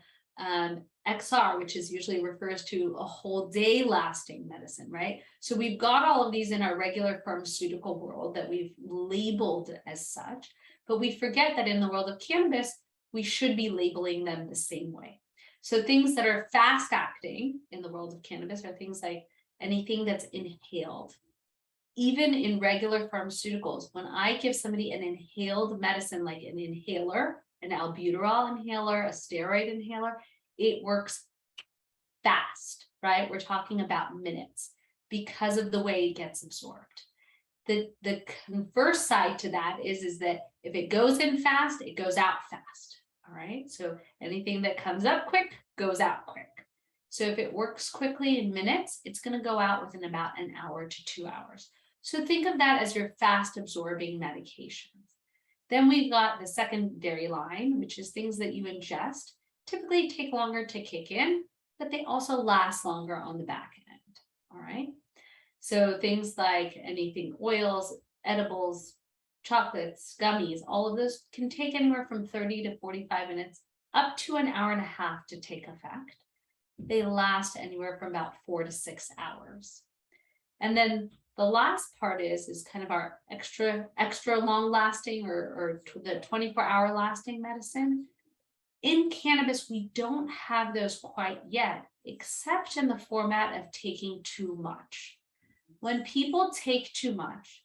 XR, which is usually refers to a whole day lasting medicine, right? So we've got all of these in our regular pharmaceutical world that we've labeled as such, but we forget that in the world of cannabis, we should be labeling them the same way. So things that are fast acting in the world of cannabis are things like anything that's inhaled. Even in regular pharmaceuticals, when I give somebody an inhaled medicine, like an inhaler, an albuterol inhaler, a steroid inhaler, it works fast, right? We're talking about minutes because of the way it gets absorbed. The converse side to that is that if it goes in fast, it goes out fast. All right. So anything that comes up quick goes out quick. So if it works quickly in minutes, it's going to go out within about an hour to 2 hours. So think of that as your fast absorbing medications. Then we've got the secondary line, which is things that you ingest, typically take longer to kick in, but they also last longer on the back end. All right. So things like anything oils, edibles, chocolates, gummies, all of those can take anywhere from 30 to 45 minutes up to an hour and a half to take effect. They last anywhere from about 4 to 6 hours. And then the last part is kind of our extra long lasting or the 24-hour lasting medicine. In cannabis, we don't have those quite yet, except in the format of taking too much. When people take too much,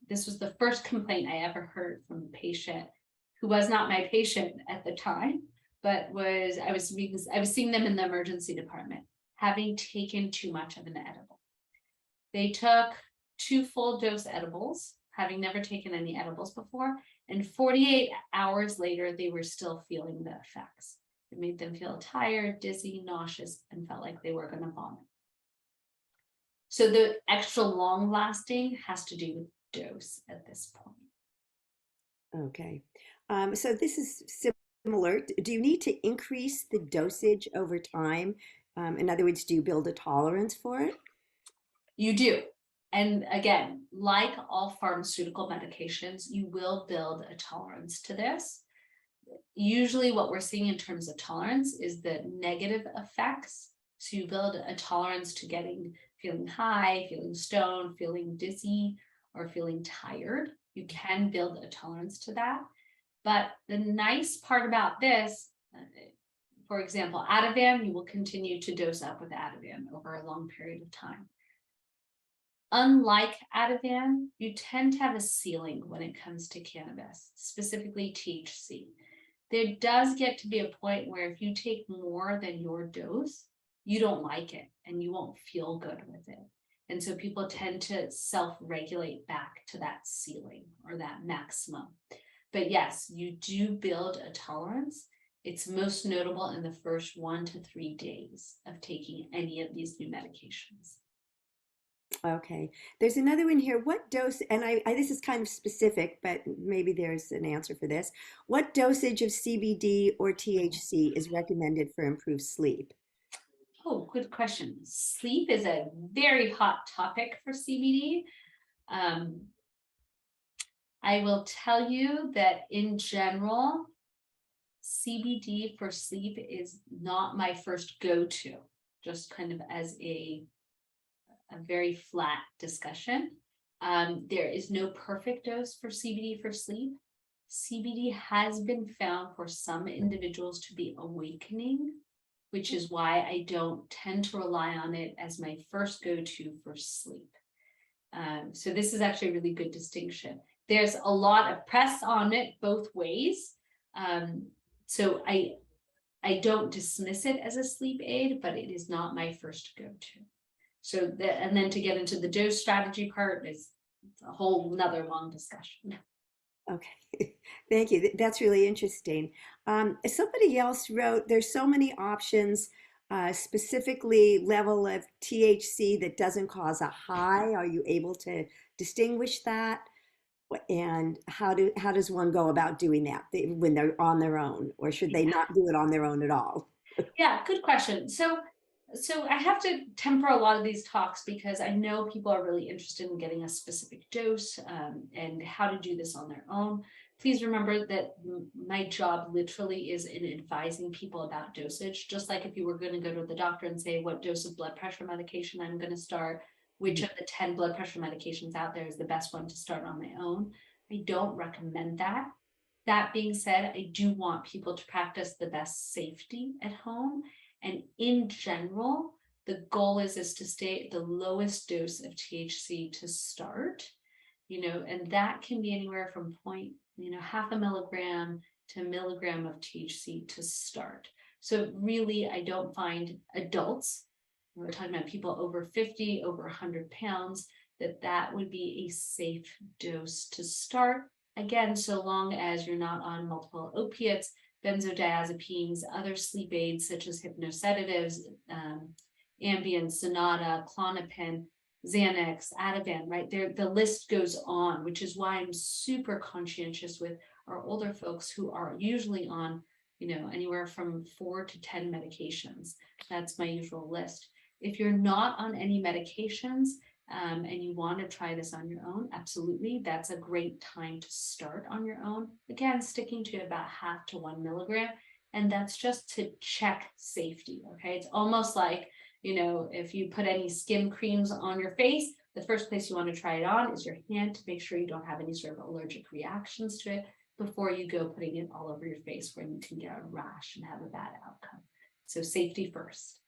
this was the first complaint I ever heard from a patient who was not my patient at the time, but I was seeing them in the emergency department, having taken too much of an edible. They took 2 full dose edibles, having never taken any edibles before, and 48 hours later, they were still feeling the effects. It made them feel tired, dizzy, nauseous, and felt like they were going to vomit. So the extra long lasting has to do with dose at this point. Okay. So this is similar. Do you need to increase the dosage over time? In other words, do you build a tolerance for it? You do. And again, like all pharmaceutical medications, you will build a tolerance to this. Usually what we're seeing in terms of tolerance is the negative effects. So you build a tolerance to feeling high, feeling stoned, feeling dizzy, or feeling tired. You can build a tolerance to that. But the nice part about this, for example, Ativan, you will continue to dose up with Ativan over a long period of time. Unlike Ativan, you tend to have a ceiling when it comes to cannabis, specifically THC. There does get to be a point where if you take more than your dose, you don't like it and you won't feel good with it. And so people tend to self-regulate back to that ceiling or that maximum. But yes, you do build a tolerance. It's most notable in the first 1 to 3 days of taking any of these new medications. Okay. There's another one here. What dose, and this is kind of specific, but maybe there's an answer for this. What dosage of CBD or THC is recommended for improved sleep? Oh, good question. Sleep is a very hot topic for CBD. I will tell you that in general, CBD for sleep is not my first go-to, just kind of as a very flat discussion. There is no perfect dose for CBD for sleep. CBD has been found for some individuals to be awakening, which is why I don't tend to rely on it as my first go-to for sleep. So this is actually a really good distinction. There's a lot of press on it both ways. So I don't dismiss it as a sleep aid, but it is not my first go-to. So and then to get into the dose strategy part is it's a whole nother long discussion. Okay, thank you. That's really interesting. Somebody else wrote, there's so many options, specifically level of THC that doesn't cause a high. Are you able to distinguish that? And how does one go about doing that when they're on their own, or should they not do it on their own at all? Yeah, good question. So I have to temper a lot of these talks because I know people are really interested in getting a specific dose and how to do this on their own. Please remember that my job literally is in advising people about dosage, just like if you were going to go to the doctor and say what dose of blood pressure medication I'm going to start, which of the 10 blood pressure medications out there is the best one to start on my own. I don't recommend that. That being said, I do want people to practice the best safety at home. And in general, the goal is to stay at the lowest dose of THC to start, and that can be anywhere from half a milligram to a milligram of THC to start. So really, I don't find adults, we're talking about people over 50, over 100 pounds, that would be a safe dose to start. Again, so long as you're not on multiple opiates, benzodiazepines, other sleep aids such as hypnosedatives, Ambien, Sonata, Klonopin, Xanax, Ativan, right there, the list goes on, which is why I'm super conscientious with our older folks who are usually on, anywhere from 4 to 10 medications. That's my usual list. If you're not on any medications, and you want to try this on your own, absolutely, that's a great time to start on your own. Again, sticking to about half to 1 milligram, and that's just to check safety, okay? It's almost like, if you put any skin creams on your face, the first place you want to try it on is your hand to make sure you don't have any sort of allergic reactions to it before you go putting it all over your face where you can get a rash and have a bad outcome. So safety first.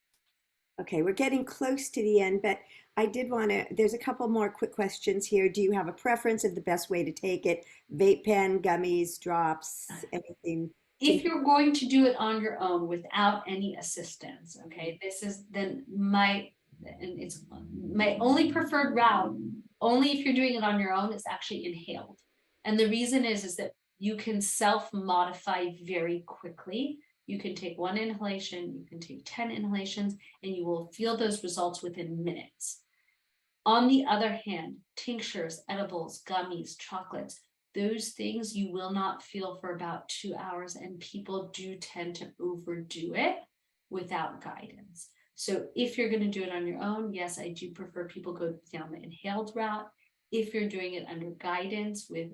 Okay, we're getting close to the end, but I did want to, there's a couple more quick questions here. Do you have a preference of the best way to take it? Vape pen, gummies, drops, anything? If you're going to do it on your own without any assistance, okay, this is then and it's my only preferred route, only if you're doing it on your own, is actually inhaled. And the reason is that you can self-modify very quickly. You can take 1 inhalation, you can take 10 inhalations, and you will feel those results within minutes. On the other hand, tinctures, edibles, gummies, chocolates, those things you will not feel for about 2 hours, and people do tend to overdo it without guidance. So if you're going to do it on your own, yes, I do prefer people go down the inhaled route. If you're doing it under guidance with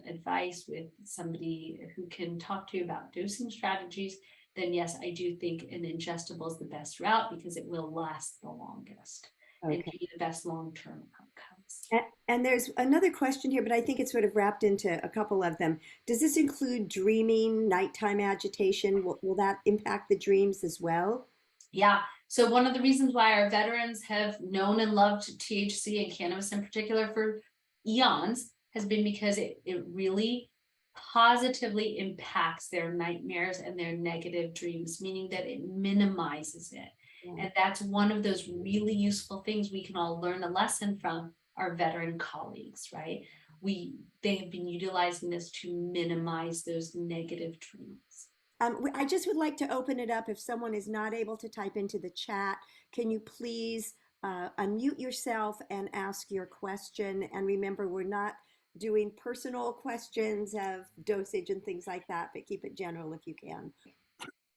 advice with somebody who can talk to you about dosing strategies, then yes, I do think an ingestible is the best route because it will last the longest and Okay. give you the best long-term outcomes. And there's another question here, but I think it's sort of wrapped into a couple of them. Does this include dreaming, nighttime agitation? Will that impact the dreams as well? Yeah. So one of the reasons why our veterans have known and loved THC and cannabis in particular for eons has been because it really positively impacts their nightmares and their negative dreams, meaning that it minimizes it. Yeah. And that's one of those really useful things we can all learn a lesson from our veteran colleagues, right? They have been utilizing this to minimize those negative dreams. I just would like to open it up. If someone is not able to type into the chat, can you please unmute yourself and ask your question? And remember, we're not doing personal questions of dosage and things like that, but keep it general if you can.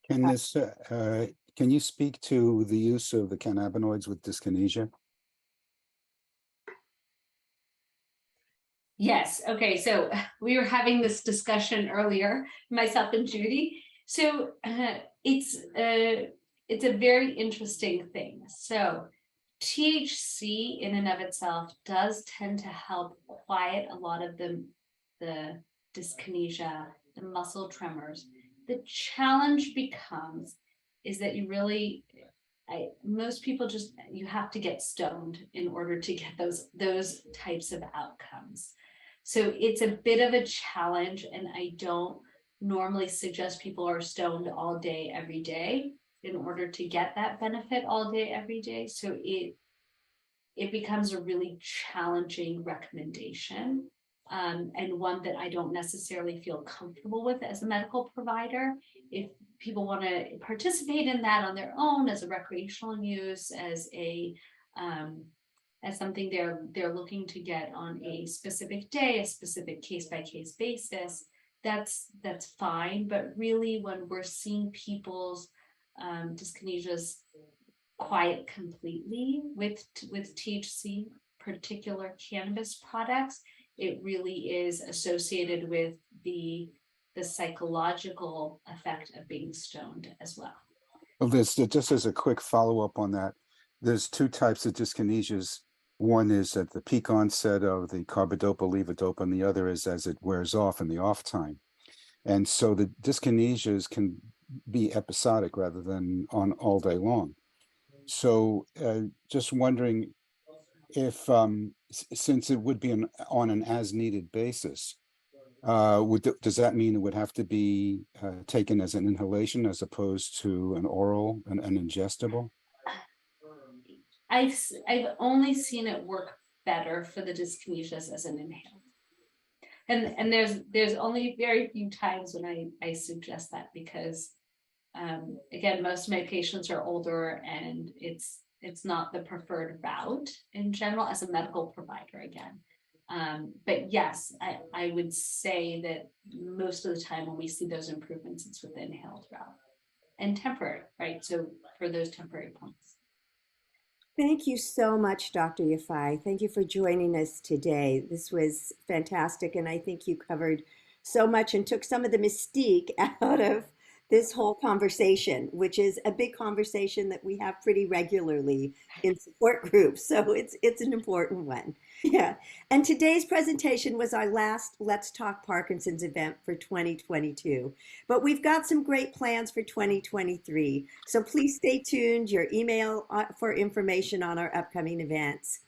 Can you speak to the use of the cannabinoids with dyskinesia? Yes. Okay. So we were having this discussion earlier, myself and Judy. So it's a very interesting thing. So THC in and of itself does tend to help quiet a lot of the dyskinesia, the muscle tremors. The challenge becomes is that most people you have to get stoned in order to get those types of outcomes. So it's a bit of a challenge, and I don't normally suggest people are stoned all day, every day in order to get that benefit all day, every day. So it becomes a really challenging recommendation, and one that I don't necessarily feel comfortable with as a medical provider. If people want to participate in that on their own as a recreational use, as something they're looking to get on a specific day, a specific case by case basis, that's fine. But really, when we're seeing people's dyskinesias quiet completely with THC, particular cannabis products, it really is associated with the psychological effect of being stoned as well. Well, there's just as a quick follow-up on that, there's two types of dyskinesias. One is at the peak onset of the carbidopa levodopa, and the other is as it wears off in the off time. And so the dyskinesias can be episodic rather than on all day long. So just wondering if, since it would be on an as-needed basis, does that mean it would have to be taken as an inhalation as opposed to an oral, an ingestible? I've only seen it work better for the dyskinesias as an inhale. And there's only very few times when I suggest that, because again, most of my patients are older, and it's not the preferred route in general as a medical provider again. But yes, I would say that most of the time when we see those improvements, it's with the inhaled route and temporary, right? So for those temporary pumps. Thank you so much, Dr. Yafai. Thank you for joining us today. This was fantastic, and I think you covered so much and took some of the mystique out of this whole conversation, which is a big conversation that we have pretty regularly in support groups. So it's an important one. Yeah. And today's presentation was our last Let's Talk Parkinson's event for 2022. But we've got some great plans for 2023. So please stay tuned, your email for information on our upcoming events.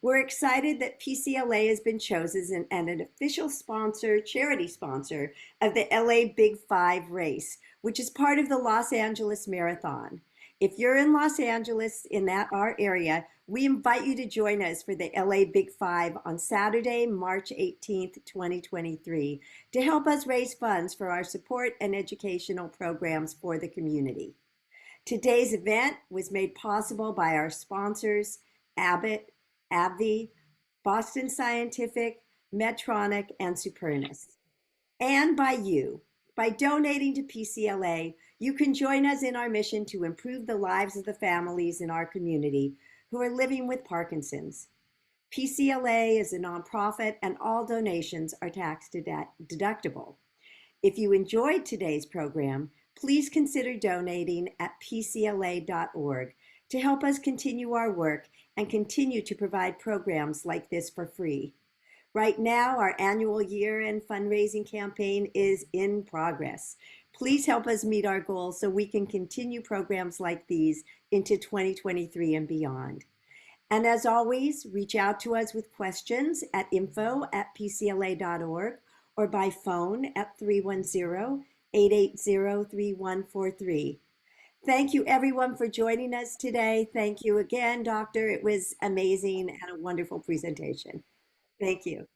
We're excited that PCLA has been chosen and an official sponsor, charity sponsor of the LA Big 5 race, which is part of the Los Angeles Marathon. If you're in Los Angeles, in our area, we invite you to join us for the LA Big 5 on Saturday, March 18th, 2023, to help us raise funds for our support and educational programs for the community. Today's event was made possible by our sponsors, Abbott, AbbVie, Boston Scientific, Medtronic, and Supernus. And by you. By donating to PCLA, you can join us in our mission to improve the lives of the families in our community who are living with Parkinson's. PCLA is a nonprofit, and all donations are tax deductible. If you enjoyed today's program, please consider donating at pcla.org to help us continue our work and continue to provide programs like this for free. Right now, our annual year-end fundraising campaign is in progress. Please help us meet our goals so we can continue programs like these into 2023 and beyond. And as always, reach out to us with questions at info@pcla.org or by phone at 310-880-3143. Thank you, everyone, for joining us today. Thank you again, Doctor. It was amazing and a wonderful presentation. Thank you.